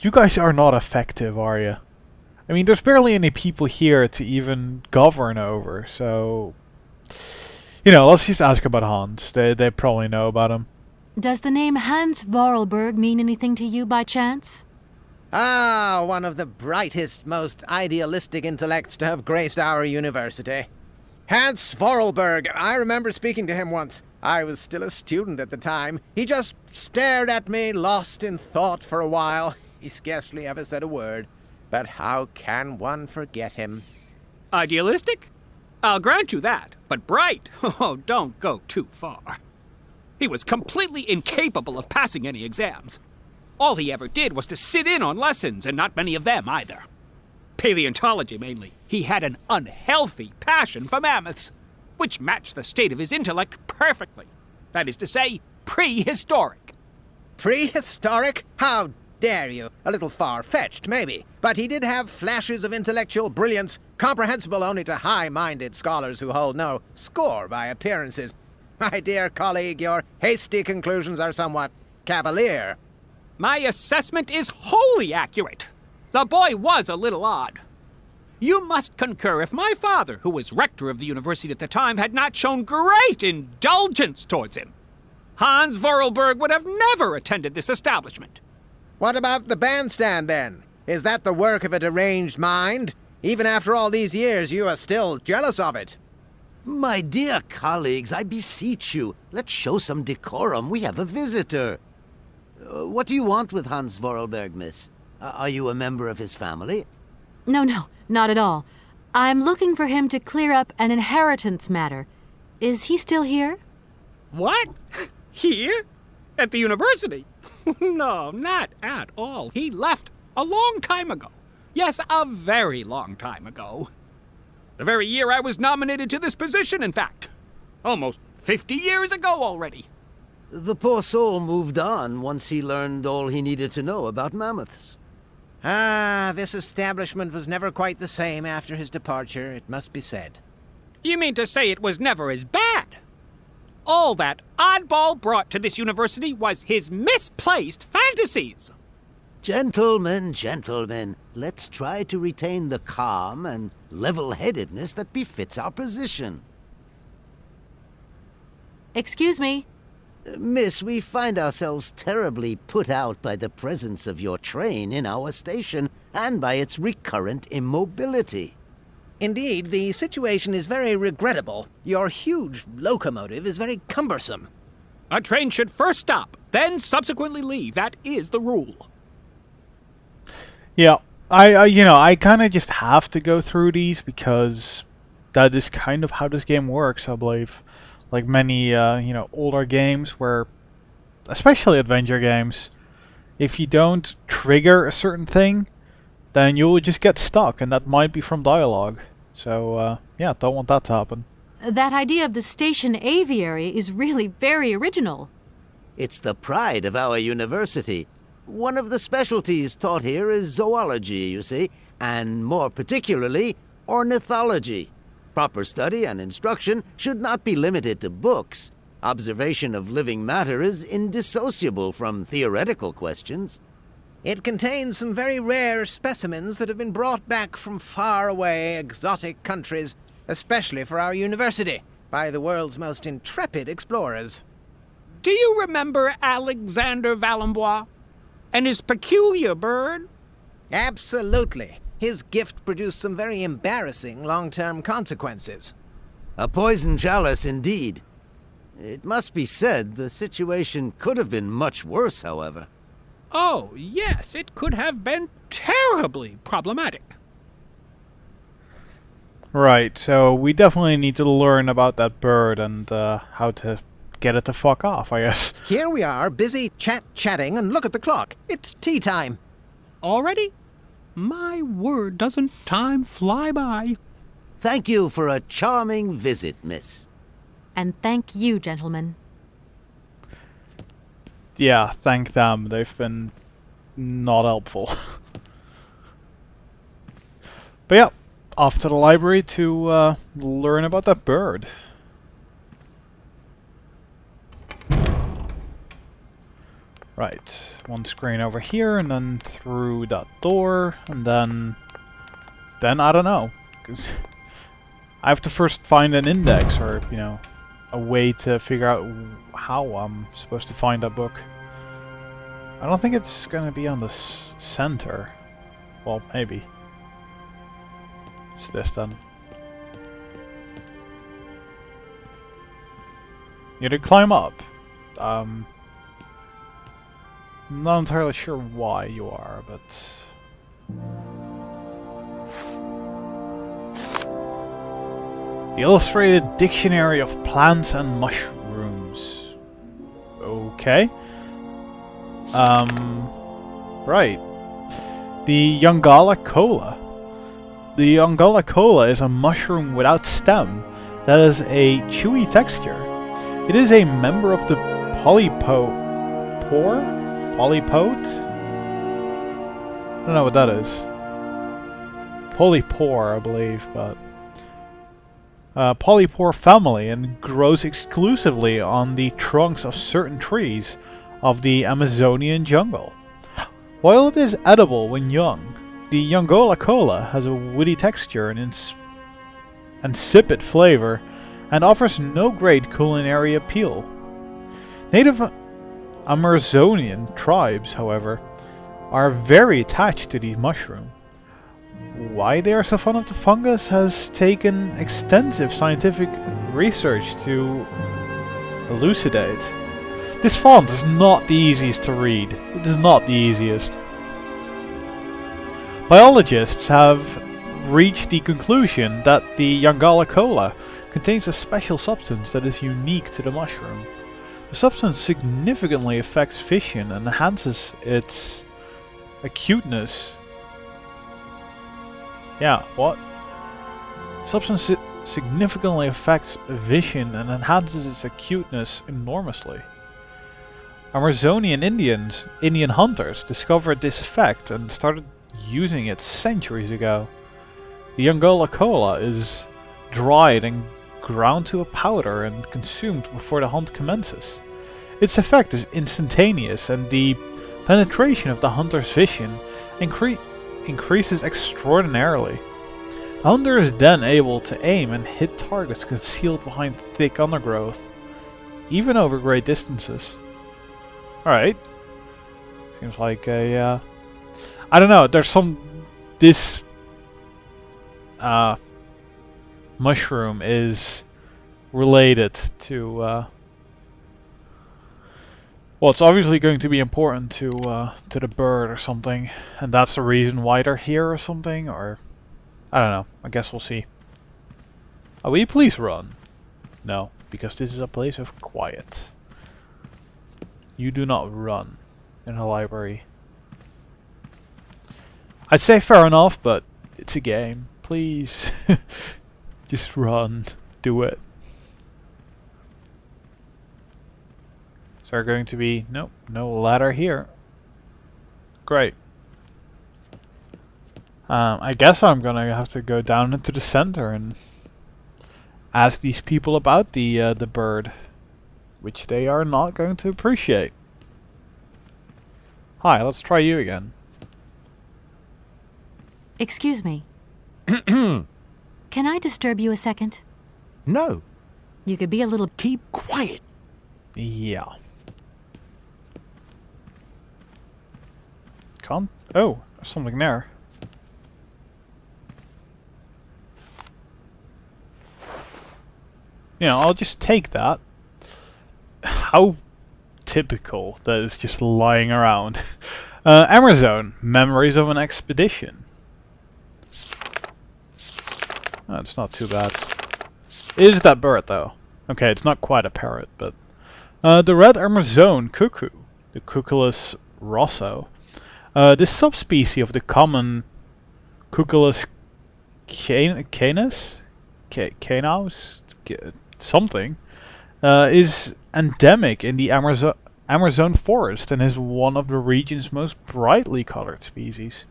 You guys are not effective, are you? I mean, there's barely any people here to even govern over, so... You know, let's just ask about Hans. They probably know about him. Does the name Hans Vorarlberg mean anything to you by chance? Ah, one of the brightest, most idealistic intellects to have graced our university. Hans Vorarlberg. I remember speaking to him once. I was still a student at the time. He just stared at me, lost in thought for a while. He scarcely ever said a word. But how can one forget him? Idealistic? I'll grant you that. But bright? Oh, don't go too far. He was completely incapable of passing any exams. All he ever did was to sit in on lessons, and not many of them either. Paleontology, mainly. He had an unhealthy passion for mammoths, which matched the state of his intellect perfectly. That is to say, prehistoric. Prehistoric? How dare you? A little far-fetched, maybe. But he did have flashes of intellectual brilliance, comprehensible only to high-minded scholars who hold no score by appearances. My dear colleague, your hasty conclusions are somewhat cavalier. My assessment is wholly accurate. The boy was a little odd. You must concur if my father, who was rector of the university at the time, had not shown great indulgence towards him. Hans Vorarlberg would have never attended this establishment. What about the bandstand, then? Is that the work of a deranged mind? Even after all these years, you are still jealous of it. My dear colleagues, I beseech you, let's show some decorum. We have a visitor. What do you want with Hans Vorarlberg, miss? Are you a member of his family? No, not at all. I'm looking for him to clear up an inheritance matter. Is he still here? What? Here? At the university? No, not at all. He left a long time ago. Yes, a very long time ago. The very year I was nominated to this position, in fact. Almost 50 years ago already. The poor soul moved on once he learned all he needed to know about mammoths. Ah, this establishment was never quite the same after his departure, it must be said. You mean to say it was never as bad? All that oddball brought to this university was his misplaced fantasies. Gentlemen, gentlemen, let's try to retain the calm and level-headedness that befits our position. Excuse me. Miss, we find ourselves terribly put out by the presence of your train in our station and by its recurrent immobility. Indeed, the situation is very regrettable. Your huge locomotive is very cumbersome. A train should first stop, then subsequently leave. That is the rule. Yeah, I kind of just have to go through these because that is kind of how this game works, I believe. Like many, older games where, especially adventure games, if you don't trigger a certain thing, then you'll just get stuck, and that might be from dialogue. So, yeah, don't want that to happen. That idea of the station aviary is really very original. It's the pride of our university. One of the specialties taught here is zoology, you see, and more particularly, ornithology. Proper study and instruction should not be limited to books. Observation of living matter is indissociable from theoretical questions. It contains some very rare specimens that have been brought back from far-away exotic countries, especially for our university, by the world's most intrepid explorers. Do you remember Alexander Valenbois and his peculiar bird? Absolutely. His gift produced some very embarrassing long-term consequences. A poison chalice, indeed. It must be said, the situation could have been much worse, however. Oh, yes, it could have been terribly problematic. Right, so we definitely need to learn about that bird and how to get it to fuck off, I guess. Here we are, busy chatting, and look at the clock. It's tea time. Already? My word, doesn't time fly by? Thank you for a charming visit, miss. And thank you, gentlemen. Yeah, thank them. They've been not helpful. But yeah, off to the library to learn about that bird. Right, one screen over here, and then through that door, and then I don't know, because I have to first find an index, or you know, a way to figure out how I'm supposed to find that book. I don't think it's gonna be on the center. Well, maybe. It's this then. You had to climb up. I'm not entirely sure why you are, but... The Illustrated Dictionary of Plants and Mushrooms. Okay. Right. The Yongala Cola. The Yongala Cola is a mushroom without stem that has a chewy texture. It is a member of the polypode. I don't know what that is. Polypore, I believe, but polypore family, and grows exclusively on the trunks of certain trees of the Amazonian jungle. While it is edible when young, the Yongola Cola has a woody texture and insipid flavor, and offers no great culinary appeal. Native Amazonian tribes, however, are very attached to the mushroom. Why they are so fond of the fungus has taken extensive scientific research to elucidate. This font is not the easiest to read. It is not the easiest. Biologists have reached the conclusion that the Yongala Cola contains a special substance that is unique to the mushroom. The substance significantly affects vision and enhances its acuteness. Yeah, what? Substance significantly affects vision and enhances its acuteness enormously. Amazonian Indian hunters discovered this effect and started using it centuries ago. The Yongola Cola is dried and ground to a powder and consumed before the hunt commences. Its effect is instantaneous, and the penetration of the hunter's vision increases extraordinarily. The hunter is then able to aim and hit targets concealed behind thick undergrowth, even over great distances. Alright. Seems like a, I don't know, there's this mushroom is related to, well, it's obviously going to be important to the bird or something, and that's the reason why they're here or something, or I don't know. I guess we'll see. Will you please run? No, because this is a place of quiet. You do not run in a library. I'd say fair enough, but it's a game. Please, just run. Do it. Is there going to be... Nope, no ladder here. Great. I guess I'm gonna have to go down into the center and ask these people about the bird, which they are not going to appreciate. Hi, let's try you again. Excuse me. Can I disturb you a second? No. You could be a little... Keep quiet. Yeah. Come. Oh, there's something there. You know, I'll just take that. How typical that is just lying around. Amazon, memories of an expedition. That's not too bad. It is that bird though. Okay, it's not quite a parrot, but the red Amazon cuckoo, the Cuculus rosso. This subspecies of the common Cuculus canis, something, is endemic in the Amazon forest and is one of the region's most brightly colored species.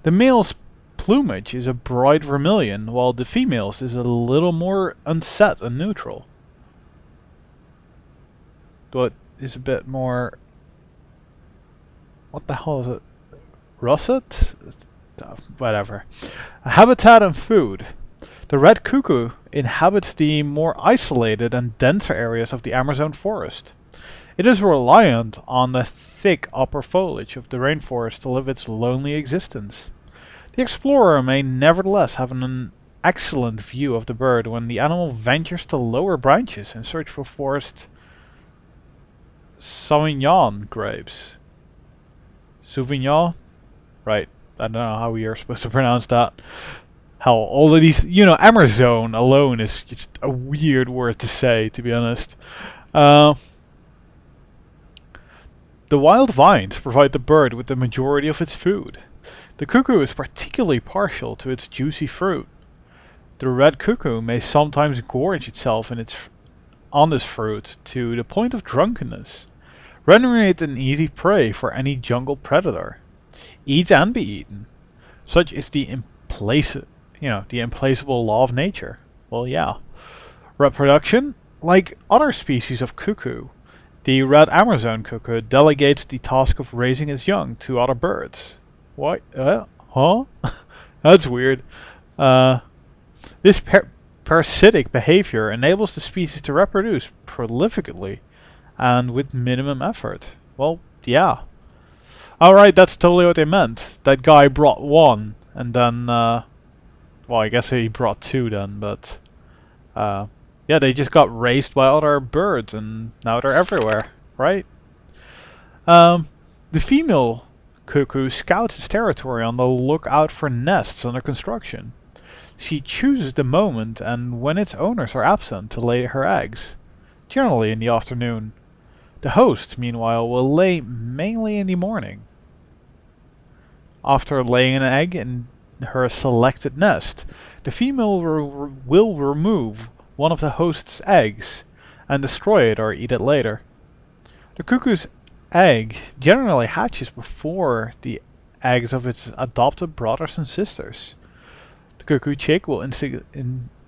The male's plumage is a bright vermilion, while the female's is a little more unset and neutral. But is a bit more what the hell is it? Russet? Whatever. A habitat and food. The red cuckoo inhabits the more isolated and denser areas of the Amazon forest. It is reliant on the thick upper foliage of the rainforest to live its lonely existence. The explorer may nevertheless have an excellent view of the bird when the animal ventures to lower branches in search for forest Sauvignon grapes. Sauvignon? Right. I don't know how we are supposed to pronounce that. Hell, all of these, Amazon alone is just a weird word to say, to be honest. The wild vines provide the bird with the majority of its food. The cuckoo is particularly partial to its juicy fruit. The red cuckoo may sometimes gorge itself on this fruit to the point of drunkenness, rendering it an easy prey for any jungle predator. Eat and be eaten. Such is the implacable law of nature. Well, yeah. Reproduction? Like other species of cuckoo, the red Amazon cuckoo delegates the task of raising its young to other birds. What? Huh? That's weird. This parasitic behavior enables the species to reproduce prolifically and with minimum effort. Well, yeah. Alright, that's totally what they meant. That guy brought one, and then, well, I guess he brought two then, but, yeah, they just got raised by other birds, and now they're everywhere, right? The female cuckoo scouts its territory on the lookout for nests under construction. She chooses the moment and when its owners are absent to lay her eggs, generally in the afternoon. The host, meanwhile, will lay mainly in the morning. After laying an egg in her selected nest, the female will remove one of the host's eggs and destroy it or eat it later. The cuckoo's egg generally hatches before the eggs of its adopted brothers and sisters. The cuckoo chick will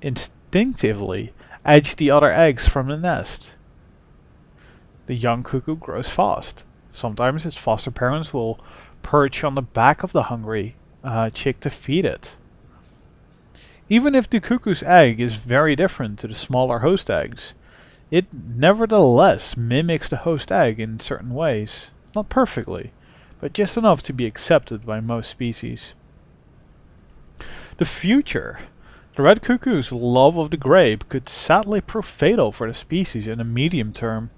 instinctively edge the other eggs from the nest. The young cuckoo grows fast. Sometimes its foster parents will perch on the back of the hungry chick to feed it. Even if the cuckoo's egg is very different to the smaller host eggs, it nevertheless mimics the host egg in certain ways. Not perfectly, but just enough to be accepted by most species. The future. The red cuckoo's love of the grape could sadly prove fatal for the species in the medium term.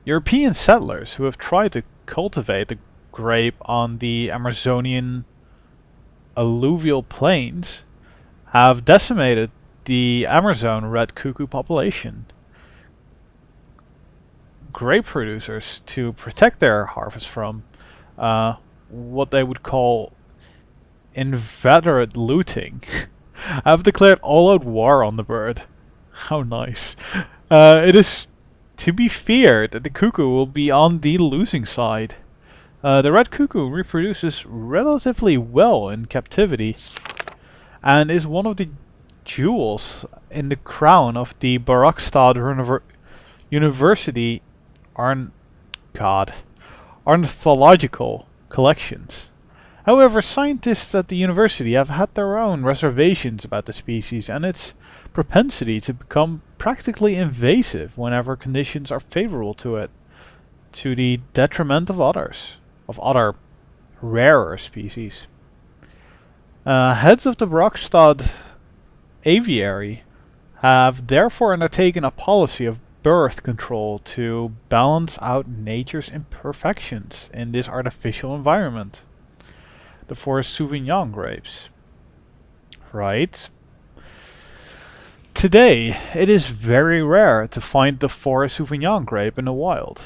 European settlers who have tried to cultivate the grape on the Amazonian alluvial plains have decimated the Amazon red cuckoo population. Grape producers, to protect their harvest from what they would call inveterate looting, have declared all-out war on the bird. How nice. It is to be feared that the cuckoo will be on the losing side. The red cuckoo reproduces relatively well in captivity and is one of the jewels in the crown of the Barokstad University ornithological collections. However, scientists at the university have had their own reservations about the species and its propensity to become practically invasive whenever conditions are favorable to it, to the detriment of other rarer species. Heads of the Barokstad aviary have therefore undertaken a policy of birth control to balance out nature's imperfections in this artificial environment. The forest Sauvignon grapes. Right. Today, it is very rare to find the forest Sauvignon grape in the wild.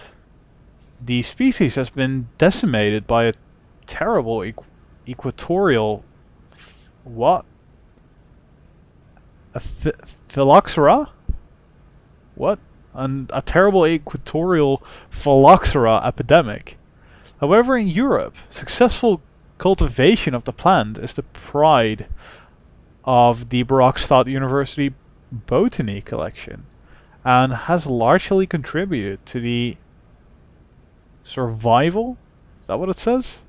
The species has been decimated by a terrible equatorial... what? A phylloxera? What? A terrible equatorial phylloxera epidemic. However, in Europe, successful cultivation of the plant is the pride of the Barokstad University Botany collection and has largely contributed to the survival that what it says?